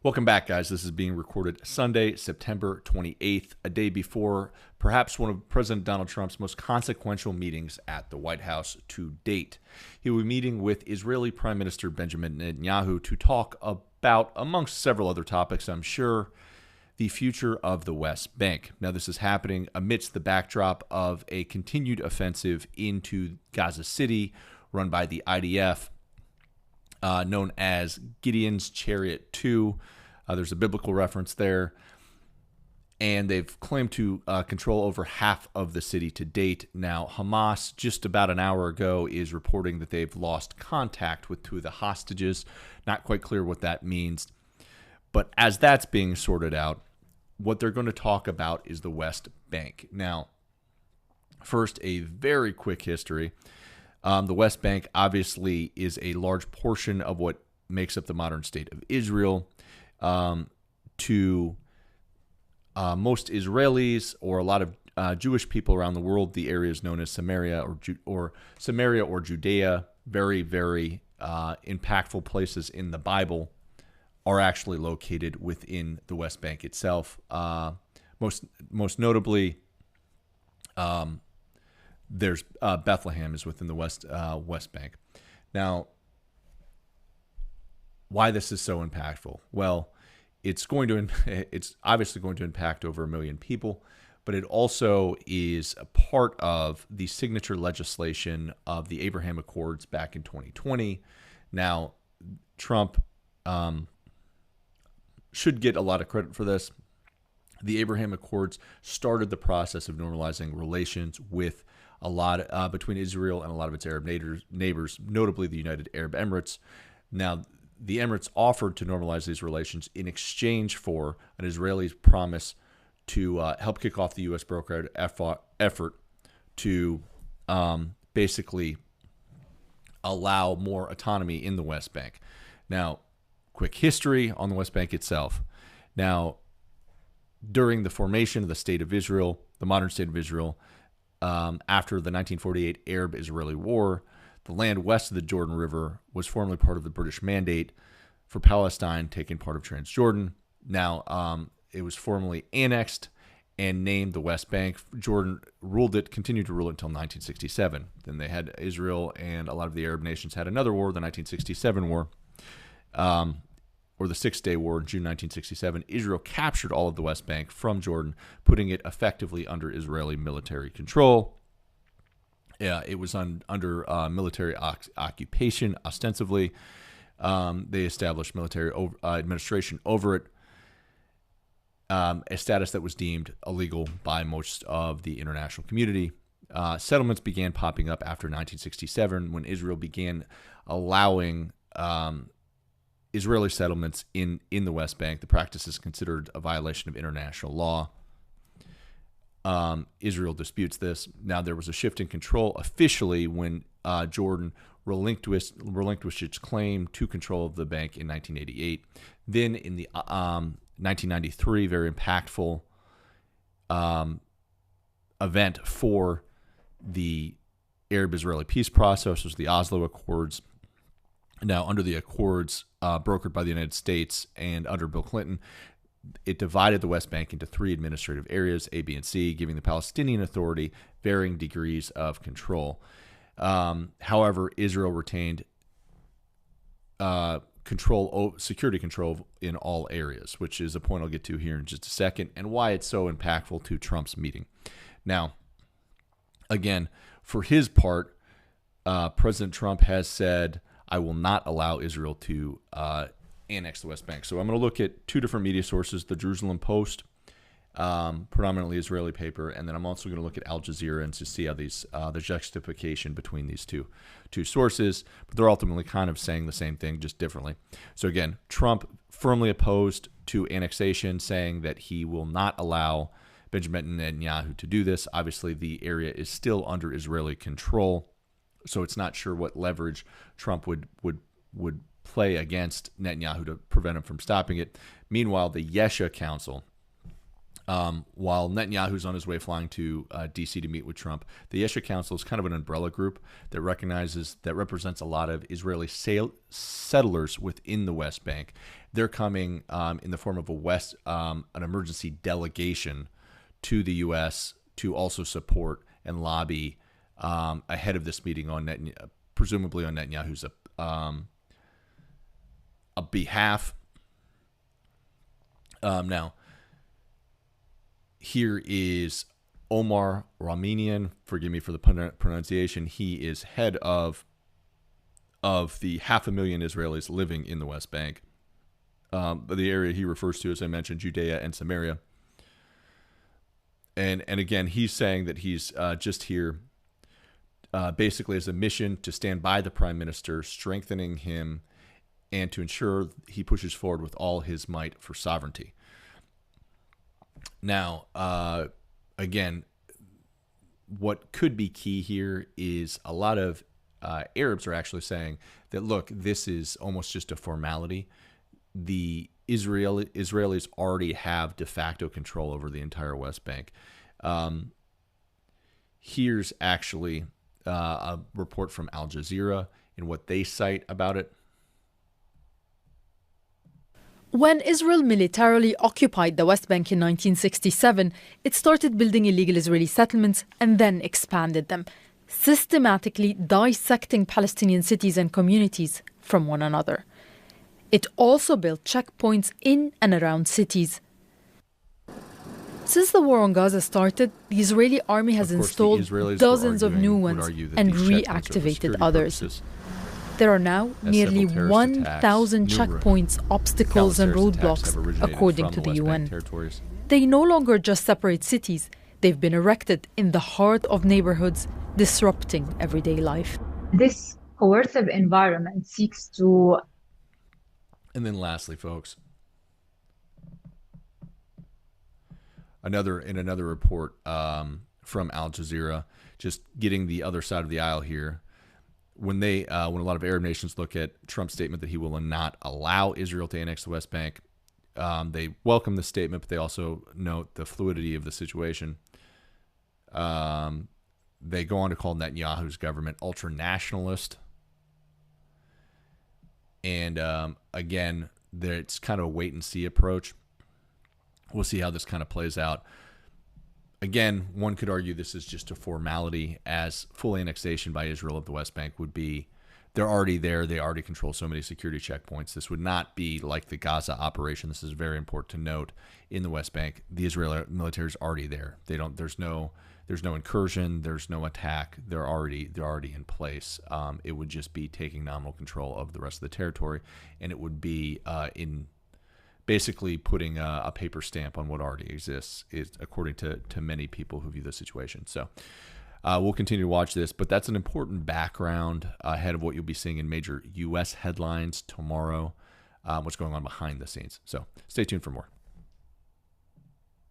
Welcome back, guys. This is being recorded Sunday, September 28th, a day before perhaps one of President Donald Trump's most consequential meetings at the White House to date. He will be meeting with Israeli Prime Minister Benjamin Netanyahu to talk about, amongst several other topics, I'm sure, the future of the West Bank. Now, this is happening amidst the backdrop of a continued offensive into Gaza City run by the IDF, known as Gideon's Chariot 2. There's a biblical reference there. And they've claimed to control over half of the city to date. Now, Hamas, just about an hour ago, is reporting that they've lost contact with two of the hostages. Not quite clear what that means. But as that's being sorted out, what they're going to talk about is the West Bank. Now, first, a very quick history. The West Bank obviously is a large portion of what makes up the modern state of Israel. To most Israelis or a lot of Jewish people around the world, the area is known as Samaria or Judea. Very, very impactful places in the Bible are actually located within the West Bank itself. Most notably, there's Bethlehem is within the West Bank. Now, why this is so impactful? Well, it's obviously going to impact over 1 million people, but it also is a part of the signature legislation of the Abraham Accords back in 2020. Now, Trump should get a lot of credit for this. The Abraham Accords started the process of normalizing relations with a lot between Israel and a lot of its Arab neighbors, notably the United Arab Emirates. Now, the Emirates offered to normalize these relations in exchange for an Israeli promise to help kick off the U.S. brokered effort to basically allow more autonomy in the West Bank. Now, quick history on the West Bank itself. Now, during the formation of the State of Israel, the modern State of Israel, after the 1948 Arab-Israeli War, the land west of the Jordan River was formerly part of the British Mandate for Palestine, taking part of Transjordan. Now, it was formally annexed and named the West Bank. Jordan continued to rule it until 1967. Then they had Israel and a lot of the Arab nations had another war, the 1967 war, or the Six-Day War in June 1967. Israel captured all of the West Bank from Jordan, putting it effectively under Israeli military control. It was under military occupation, ostensibly. They established military administration over it, a status that was deemed illegal by most of the international community. Settlements began popping up after 1967 when Israel began allowing Israeli settlements in the West Bank. The practice is considered a violation of international law. Israel disputes this. Now, there was a shift in control officially when Jordan relinquished its claim to control of the bank in 1988. Then in the 1993, very impactful event for the Arab-Israeli peace process was the Oslo Accords. Now, under the Accords brokered by the United States and under Bill Clinton, it divided the West Bank into 3 administrative areas, A, B, and C, giving the Palestinian Authority varying degrees of control. However, Israel retained security control in all areas, which is a point I'll get to here in just a second, and why it's so impactful to Trump's meeting. Now, again, for his part, President Trump has said, I will not allow Israel to annex the West Bank. So I'm going to look at 2 different media sources, the Jerusalem Post, predominantly Israeli paper, and then I'm also going to look at Al Jazeera and to see how the juxtaposition between these two sources, but they're ultimately kind of saying the same thing, just differently. So again, Trump firmly opposed to annexation, saying that he will not allow Benjamin Netanyahu to do this. Obviously, the area is still under Israeli control, so it's not sure what leverage Trump would play against Netanyahu to prevent him from stopping it. Meanwhile, the Yesha Council, While Netanyahu's on his way flying to D.C. to meet with Trump, the Yesha Council is kind of an umbrella group that represents a lot of Israeli settlers within the West Bank. They're coming in the form of an emergency delegation to the U.S. to also support and lobby ahead of this meeting on presumably on Netanyahu's behalf. Now, here is Omar Raminian. Forgive me for the pronunciation. He is head of the 500,000 Israelis living in the West Bank. The area he refers to, as I mentioned, Judea and Samaria. And again, he's saying that he's just here basically as a mission to stand by the prime minister, strengthening him, and to ensure he pushes forward with all his might for sovereignty. Now, again, what could be key here is a lot of Arabs are actually saying that, look, this is almost just a formality. The Israelis already have de facto control over the entire West Bank. Here's actually a report from Al Jazeera and what they cite about it. When Israel militarily occupied the West Bank in 1967, it started building illegal Israeli settlements and then expanded them, systematically dissecting Palestinian cities and communities from one another. It also built checkpoints in and around cities. Since the war on Gaza started, the Israeli army has installed dozens of new ones and reactivated others. There are now nearly 1,000 checkpoints, obstacles and roadblocks, according to the UN. They no longer just separate cities. They've been erected in the heart of neighborhoods, disrupting everyday life. This coercive environment seeks to... And then lastly, folks, another report from Al Jazeera, just getting the other side of the aisle here. When a lot of Arab nations look at Trump's statement that he will not allow Israel to annex the West Bank, they welcome the statement, but they also note the fluidity of the situation. They go on to call Netanyahu's government ultra-nationalist. And again, it's kind of a wait-and-see approach. We'll see how this kind of plays out. Again, one could argue this is just a formality, as full annexation by Israel of the West Bank would be. They're already there. They already control so many security checkpoints. This would not be like the Gaza operation. This is very important to note. In the West Bank, the Israeli military is already there. There's no incursion. There's no attack. They're already in place. It would just be taking nominal control of the rest of the territory, and it would be in basically putting a paper stamp on what already exists, according to many people who view the situation. So we'll continue to watch this, but that's an important background ahead of what you'll be seeing in major U.S. headlines tomorrow, what's going on behind the scenes. So stay tuned for more.